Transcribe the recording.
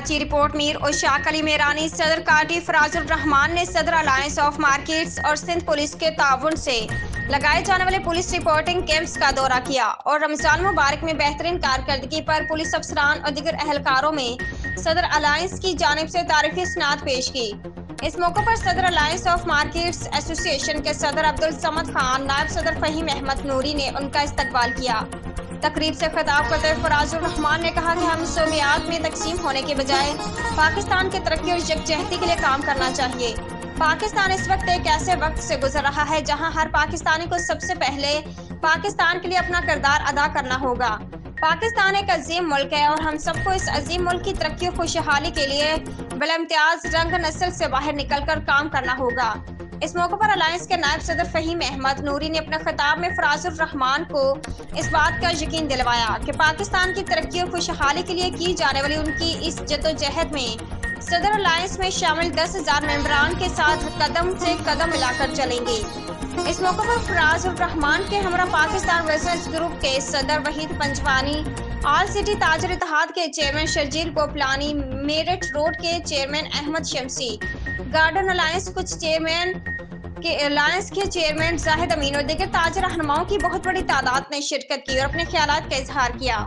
Karachi report Mir और शाक अली मेरानी। सदर काटी फराजुर रहमान ने सदर अलायंस ऑफ मार्केट्स और सिंध पुलिस के ताउन से लगाए जाने वाले पुलिस रिपोर्टिंग कैंप्स का दौरा किया और रमजान मुबारक में बेहतरीन कारकर्दगी पर पुलिस अफसरान और दीगर अहलकारों में सदर अलायंस की जानिब से तारीफी स्नात पेश की। इस मौके पर सदर अलायंस ऑफ मार्केट्स एसोसिएशन के सदर अब्दुल समद खान, नायब सदर फहीम अहमद नूरी ने उनका इस्तकबाल किया। तकरीब से खिताब करते हुए फराजुर रहमान ने कहा कि हम सोमियात में तकसीम होने के बजाय पाकिस्तान की तरक्की और यकजहती के लिए काम करना चाहिए। पाकिस्तान इस वक्त एक ऐसे वक्त से गुजर रहा है जहां हर पाकिस्तानी को सबसे पहले पाकिस्तान के लिए अपना किरदार अदा करना होगा। पाकिस्तान एक अजीम मुल्क है और हम सबको इस अजीम मुल्क की तरक्की और खुशहाली के लिए बिलइम्तियाज रंग नस्ल से बाहर निकलकर काम करना होगा। इस मौके पर अलायंस के नायब सदर फहीम अहमद नूरी ने अपने खिताब में फराजुर रहमान को इस बात का यकीन दिलवाया कि पाकिस्तान की तरक्की और खुशहाली के लिए की जाने वाली उनकी इस जद्दोजहद में सदर अलायंस में शामिल 10,000 मेंबरान के साथ कदम से कदम मिलाकर चलेंगे। इस मौके पर फराजुर रहमान के हमरा पाकिस्तान रेजिडेंस ग्रुप के सदर वहीद पंजवानी, ऑल सिटी ताजर इत्तेहाद के चेयरमैन शर्जील गोपलानी, मेरठ रोड के चेयरमैन अहमद शमसी, गार्डन अलायंस के चेयरमैन जाहिद अमीन और दीगर ताजर रहनुमाओं की बहुत बड़ी तादाद ने शिरकत की और अपने ख्यालात का इजहार किया।